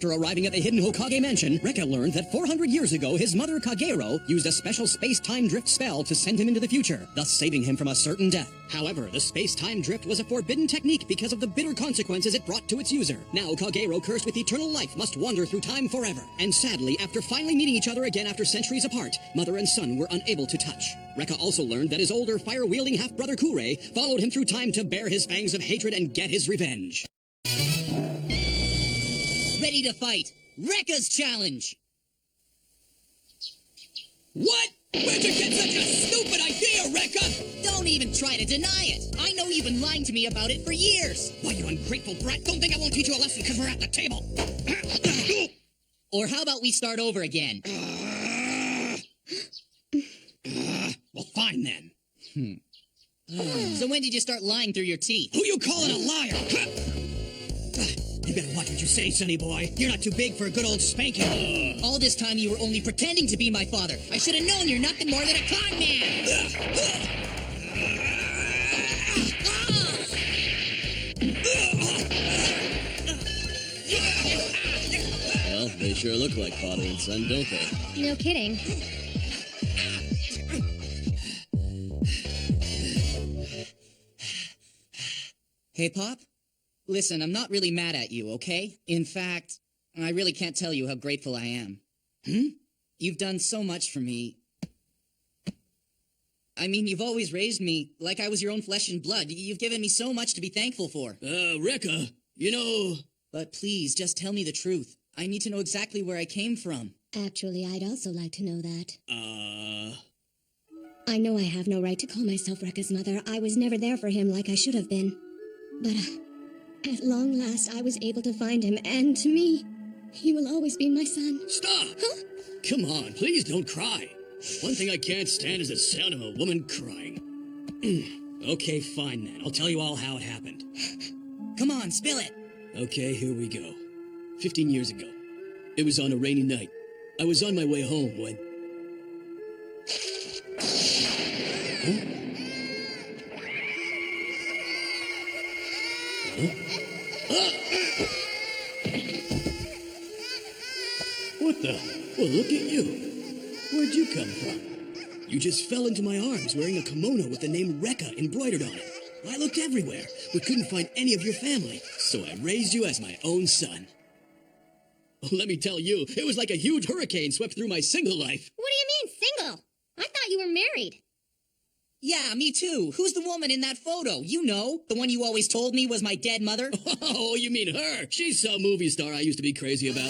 After arriving at the hidden Hokage mansion, Recca learned that 400 years ago, his mother Kagero used a special space-time drift spell to send him into the future, thus saving him from a certain death. However, the space-time drift was a forbidden technique because of the bitter consequences it brought to its user. Now Kagero, cursed with eternal life, must wander through time forever. And sadly, after finally meeting each other again after centuries apart, mother and son were unable to touch. Recca also learned that his older, fire-wielding half-brother Kure followed him through time to bear his fangs of hatred and get his revenge. Ready to fight. Recca's challenge. What? Where'd you get such a stupid idea, Recca? Don't even try to deny it. I know you've been lying to me about it for years. Why, you ungrateful brat. Don't think I won't teach you a lesson because we're at the table. Or how about we start over again? Well, fine then. So when did you start lying through your teeth? Who you calling a liar? You better watch what you say, sonny boy. You're not too big for a good old spanking. All this time you were only pretending to be my father. I should have known you're nothing more than a con man. Well, they sure look like father and son, don't they? No kidding. Hey, Pop? Listen, I'm not really mad at you, okay? In fact, I really can't tell you how grateful I am. You've done so much for me. I mean, you've always raised me like I was your own flesh and blood. You've given me so much to be thankful for. Recca, you know... But please, just tell me the truth. I need to know exactly where I came from. Actually, I'd also like to know that. I know I have no right to call myself Recca's mother. I was never there for him like I should have been. But, at long last, I was able to find him, and to me, he will always be my son. Stop! Huh? Come on, please don't cry. One thing I can't stand is the sound of a woman crying. Okay, fine then. I'll tell you all how it happened. Come on, spill it. Okay, here we go. 15 years ago. It was on a rainy night. I was on my way home when... What the? Well, look at you. Where'd you come from? You just fell into my arms wearing a kimono with the name Recca embroidered on it. I looked everywhere, but couldn't find any of your family, so I raised you as my own son. Let me tell you, it was like a huge hurricane swept through my single life. What do you mean, single? I thought you were married. Yeah, me too. Who's the woman in that photo? You know, the one you always told me was my dead mother. Oh, you mean her? She's some movie star I used to be crazy about.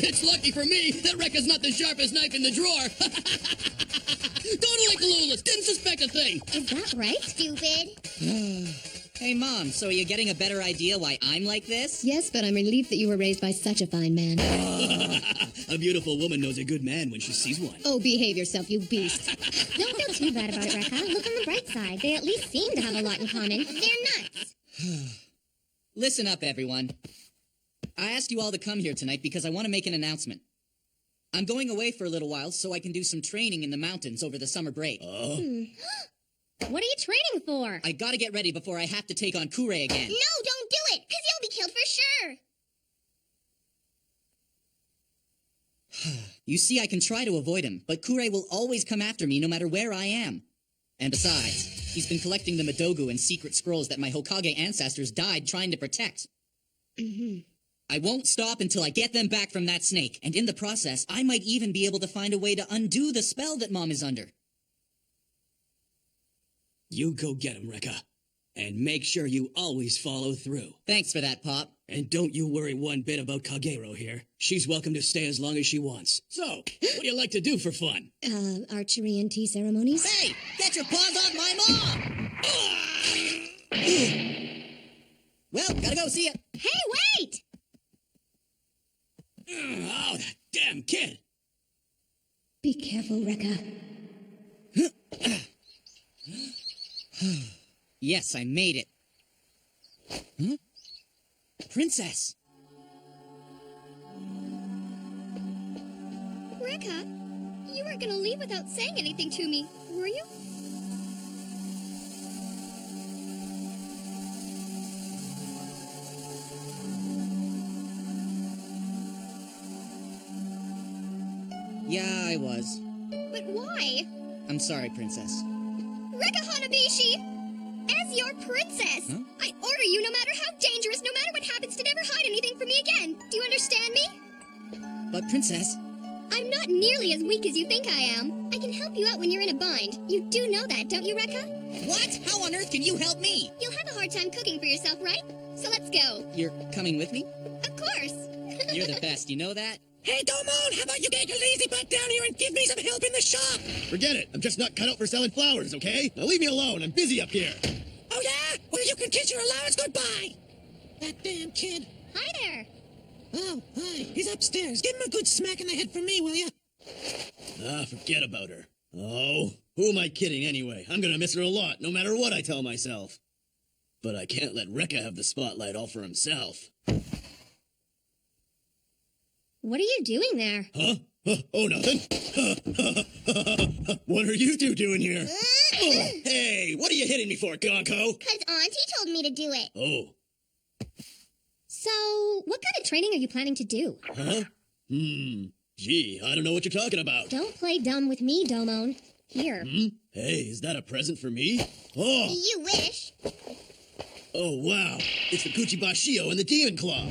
It's lucky for me that Recca's not the sharpest knife in the drawer. Totally clueless. Didn't suspect a thing. Is that right, stupid? Hey, Mom, so are you getting a better idea why I'm like this? Yes, but I'm relieved that you were raised by such a fine man. A beautiful woman knows a good man when she sees one. Oh, behave yourself, you beast. Don't feel too bad about it, Recca. Look on the bright side. They at least seem to have a lot in common. They're nuts. Listen up, everyone. I asked you all to come here tonight because I want to make an announcement. I'm going away for a little while so I can do some training in the mountains over the summer break. What are you training for? I gotta get ready before I have to take on Kure again. No, don't do it, because you'll be killed for sure. You see, I can try to avoid him, but Kure will always come after me no matter where I am. And besides, he's been collecting the Madogu and secret scrolls that my Hokage ancestors died trying to protect. I won't stop until I get them back from that snake, and in the process, I might even be able to find a way to undo the spell that Mom is under. You go get him, Recca. And make sure you always follow through. Thanks for that, Pop. And don't you worry one bit about Kagero here. She's welcome to stay as long as she wants. So, what do you like to do for fun? Archery and tea ceremonies? Hey, get your paws off my mom! Well, gotta go, see ya. Hey, wait! Oh, that damn kid! Be careful, Recca. Yes, I made it. Huh? Princess! Recca, you weren't gonna leave without saying anything to me, were you? Yeah, I was. But why? I'm sorry, Princess. Recca Hanabishi! As your princess! Huh? I order you, no matter how dangerous, no matter what happens, to never hide anything from me again. Do you understand me? But, Princess... I'm not nearly as weak as you think I am. I can help you out when you're in a bind. You do know that, don't you, Recca? What? How on earth can you help me? You'll have a hard time cooking for yourself, right? So let's go. You're coming with me? Of course. You're the best, you know that? Hey, Domon, how about you get your lazy butt down here and give me some help in the shop? Forget it. I'm just not cut out for selling flowers, okay? Now leave me alone. I'm busy up here. Oh, yeah? Well, you can kiss your allowance goodbye. That damn kid. Hi there. Oh, hi. He's upstairs. Give him a good smack in the head for me, will you? Ah, forget about her. Oh, who am I kidding anyway? I'm gonna miss her a lot, no matter what I tell myself. But I can't let Recca have the spotlight all for himself. What are you doing there? Huh? Oh, nothing. What are you two doing here? Oh, hey, what are you hitting me for, Gonko? 'Cause Auntie told me to do it. Oh, So, what kind of training are you planning to do? huh? Gee, I don't know what you're talking about. Don't play dumb with me, Domon. Here. Hey, is that a present for me? Oh, You wish. oh wow. It's the Kuchibashio and the Demon Claw.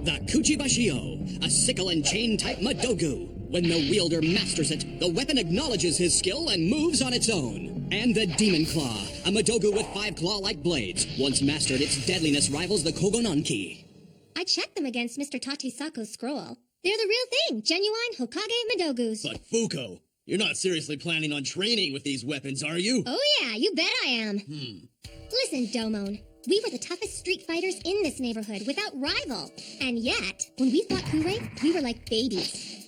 The Kuchibashio, a sickle and chain type Madogu. When the wielder masters it, the weapon acknowledges his skill and moves on its own. And the Demon Claw, a Madogu with 5 claw-like blades. Once mastered, its deadliness rivals the Kogonanki. I checked them against Mr. Tatesako's scroll. They're the real thing, genuine Hokage Madogus. But Fuko, you're not seriously planning on training with these weapons, are you? Oh yeah, you bet I am. Listen, Domon. We were the toughest street fighters in this neighborhood, without rival. And yet, when we fought Kure, we were like babies.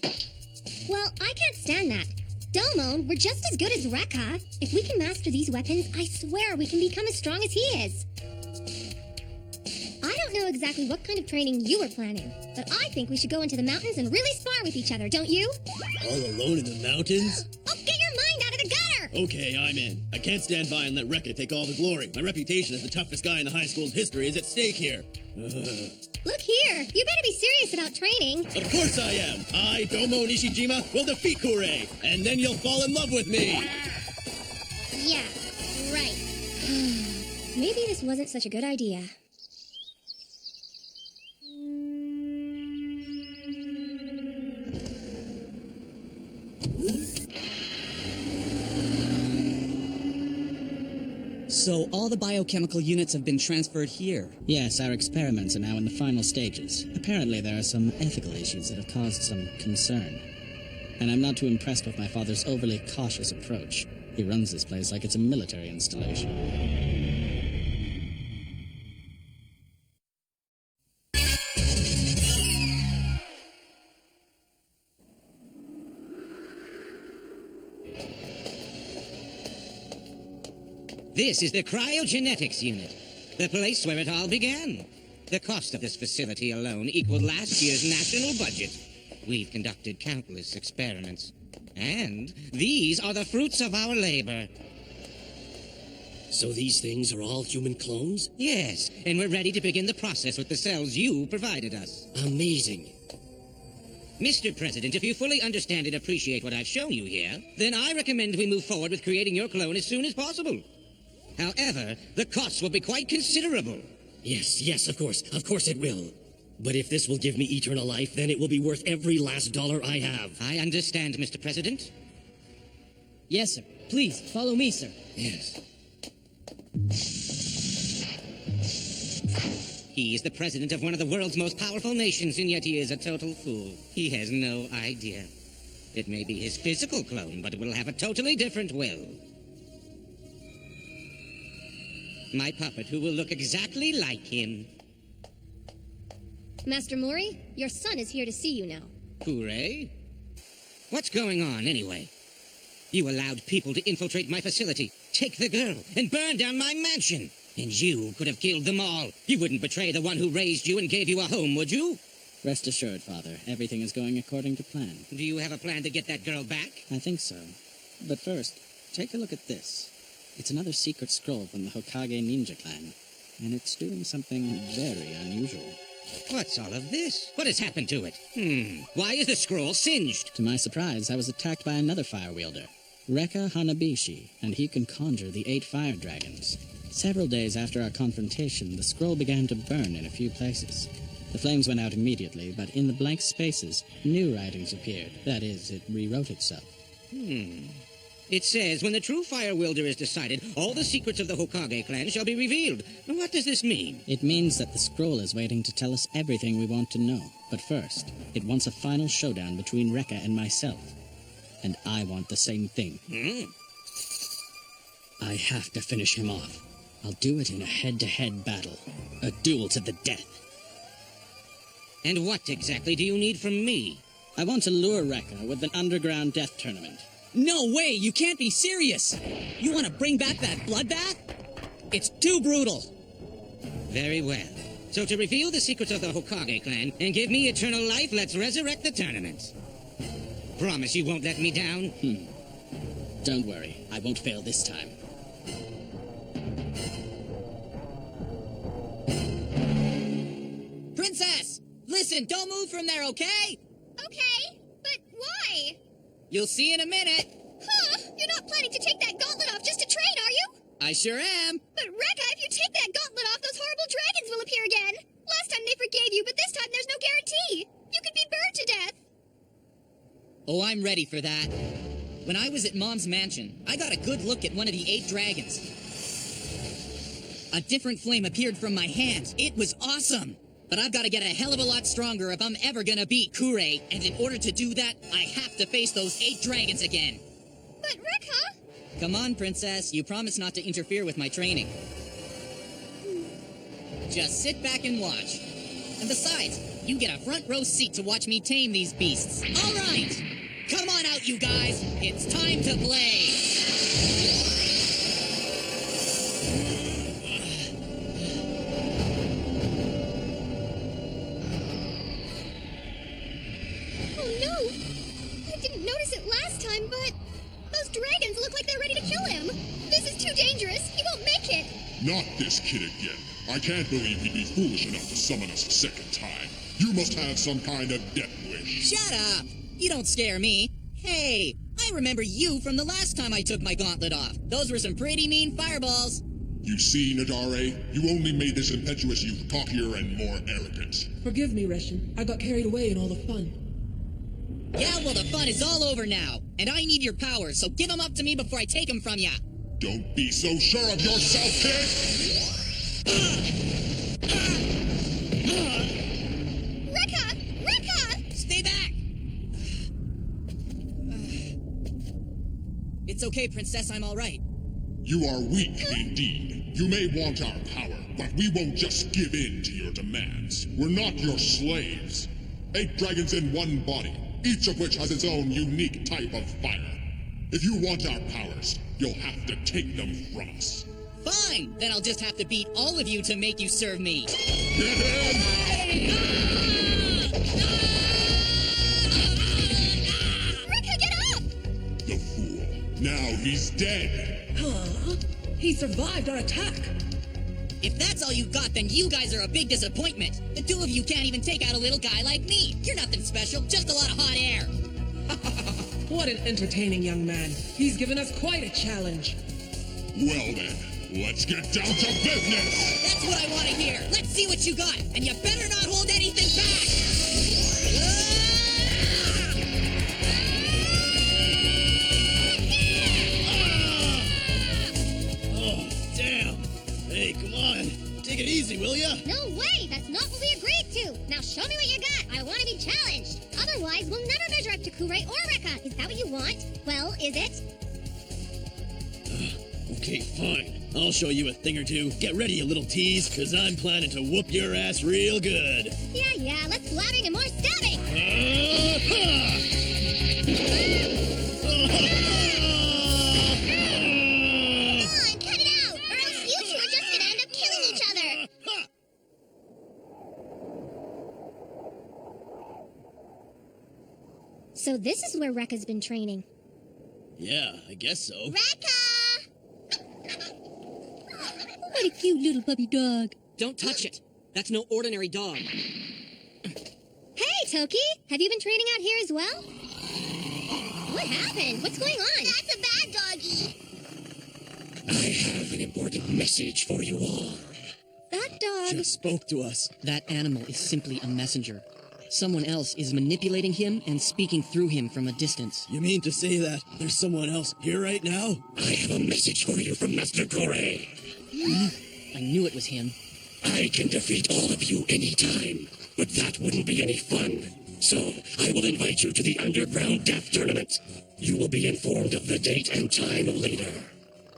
Well, I can't stand that. Domon, we're just as good as Recca. If we can master these weapons, I swear we can become as strong as he is. I don't know exactly what kind of training you were planning, but I think we should go into the mountains and really spar with each other, don't you? All alone in the mountains? Oh, get your mind out of the gutter! Okay, I'm in. I can't stand by and let Recca take all the glory. My reputation as the toughest guy in the high school's history is at stake here. Look here, you better be serious about training. Of course I am. I, Domo Nishijima, will defeat Kure, and then you'll fall in love with me. Yeah, right. Maybe this wasn't such a good idea. So all the biochemical units have been transferred here? Yes, our experiments are now in the final stages. Apparently there are some ethical issues that have caused some concern. And I'm not too impressed with my father's overly cautious approach. He runs this place like it's a military installation. This is the cryogenetics unit, the place where it all began. The cost of this facility alone equaled last year's national budget. We've conducted countless experiments, and these are the fruits of our labor. So these things are all human clones? Yes, and we're ready to begin the process with the cells you provided us. Amazing. Mr. President, if you fully understand and appreciate what I've shown you here, then I recommend we move forward with creating your clone as soon as possible. However, the costs will be quite considerable. Yes, of course it will. But if this will give me eternal life, then it will be worth every last dollar I have. I understand, Mr. President. Yes, sir. Please, follow me, sir. Yes. He is the president of one of the world's most powerful nations, and yet he is a total fool. He has no idea. It may be his physical clone, but it will have a totally different will. My puppet, who will look exactly like him. Master Mori, your son is here to see you now. Kure? What's going on, anyway? You allowed people to infiltrate my facility, take the girl, and burn down my mansion. And you could have killed them all. You wouldn't betray the one who raised you and gave you a home, would you? Rest assured, Father, everything is going according to plan. Do you have a plan to get that girl back? I think so. But first, take a look at this. It's another secret scroll from the Hokage ninja clan, and it's doing something very unusual. What's all of this? What has happened to it? Why is the scroll singed? To my surprise, I was attacked by another fire wielder, Recca Hanabishi, and he can conjure the 8 fire dragons. Several days after our confrontation, the scroll began to burn in a few places. The flames went out immediately, but in the blank spaces, new writings appeared. That is, it rewrote itself. It says, when the true fire wielder is decided, all the secrets of the Hokage clan shall be revealed. What does this mean? It means that the scroll is waiting to tell us everything we want to know. But first, it wants a final showdown between Recca and myself. And I want the same thing. I have to finish him off. I'll do it in a head-to-head battle. A duel to the death. And what exactly do you need from me? I want to lure Recca with an underground death tournament. No way! You can't be serious! You want to bring back that bloodbath? It's too brutal! Very well. So to reveal the secrets of the Hokage clan and give me eternal life, let's resurrect the tournament. Promise you won't let me down? Don't worry, I won't fail this time. Princess! Listen, don't move from there, okay? Okay, but why? You'll see in a minute. Huh? You're not planning to take that gauntlet off just to train, are you? I sure am. But Recca, if you take that gauntlet off, those horrible dragons will appear again. Last time they forgave you, but this time there's no guarantee. You could be burned to death. Oh, I'm ready for that. When I was at Mom's mansion, I got a good look at one of the 8 dragons. A different flame appeared from my hands. It was awesome. But I've got to get a hell of a lot stronger if I'm ever gonna beat Kure. And in order to do that, I have to face those 8 dragons again. But Recca... Come on, Princess. You promised not to interfere with my training. Just sit back and watch. And besides, you get a front row seat to watch me tame these beasts. All right! Come on out, you guys! It's time to play! Oh no! I didn't notice it last time, but... Those dragons look like they're ready to kill him! This is too dangerous! He won't make it! Not this kid again. I can't believe he'd be foolish enough to summon us a second time. You must have some kind of death wish. Shut up! You don't scare me. Hey, I remember you from the last time I took my gauntlet off. Those were some pretty mean fireballs. You see, Nadare, you only made this impetuous youth cockier and more arrogant. Forgive me, Reshin. I got carried away in all the fun. Yeah, well, the fun is all over now. And I need your powers, so give them up to me before I take them from ya. Don't be so sure of yourself, kid! Recca! Recca! Stay back! It's okay, Princess, I'm all right. You are weak indeed. You may want our power, but we won't just give in to your demands. We're not your slaves. 8 dragons in one body, each of which has its own unique type of fire. If you want our powers, you'll have to take them from us. Fine! Then I'll just have to beat all of you to make you serve me. Get in! Recca, get up! The fool. Now he's dead. Huh? He survived our attack. If that's all you got, then you guys are a big disappointment. The 2 of you can't even take out a little guy like me. You're nothing special, just a lot of hot air. What an entertaining young man. He's given us quite a challenge. Well then, let's get down to business! That's what I want to hear. Let's see what you got, and you better not hold anything back. Oh, damn. Hey, come on. Take it easy, will ya? No way! That's not what we agreed to! Now show me what you got! I want to be challenged! Otherwise, we'll never measure up to Kure or Recca! Is that what you want? Well, is it? Okay, fine. I'll show you a thing or two. Get ready, you little tease, because I'm planning to whoop your ass real good. Yeah, less blabbing and more stabbing! Come on, cut it out! Or else you 2 are just gonna end up killing each other! So this is where Recca's been training. Yeah, I guess so. Recca! What a cute little puppy dog. Don't touch it. That's no ordinary dog. Hey, Toki! Have you been training out here as well? What happened? What's going on? That's a bad doggy. I have an important message for you all. That dog... Just spoke to us. That animal is simply a messenger. Someone else is manipulating him and speaking through him from a distance. You mean to say that there's someone else here right now? I have a message for you from Master Kore. I knew it was him. I can defeat all of you anytime, but that wouldn't be any fun. So, I will invite you to the Underground Death Tournament. You will be informed of the date and time later.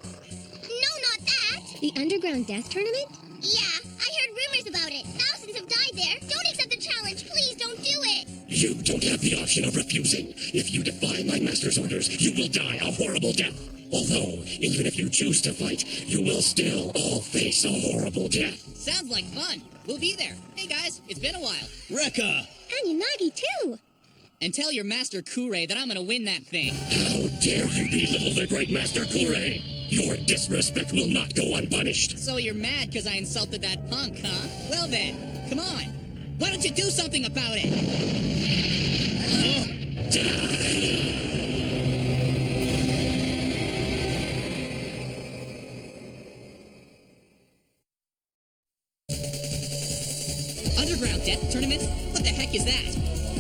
No, not that. The Underground Death Tournament? Yeah, I heard rumors about it. Thousands have died there. Don't accept the challenge. Please don't do it. You don't have the option of refusing. If you defy my master's orders, you will die a horrible death. Although, even if you choose to fight, you will still all face a horrible death. Sounds like fun. We'll be there. Hey guys, it's been a while. Recca! And Yanagi, too! And tell your master Kure that I'm gonna win that thing. How dare you belittle the great Master Kure? Your disrespect will not go unpunished. So you're mad because I insulted that punk, huh? Well then, come on. Why don't you do something about it? Underground Death Tournament? What the heck is that?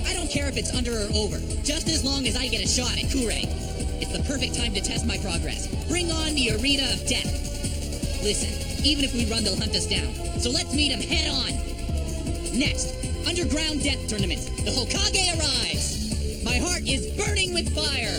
I don't care if it's under or over, just as long as I get a shot at Kure. It's the perfect time to test my progress. Bring on the Arena of Death. Listen, even if we run, they'll hunt us down. So let's meet them head on. Next, Underground Death Tournament. The Hokage arrives. My heart is burning with fire.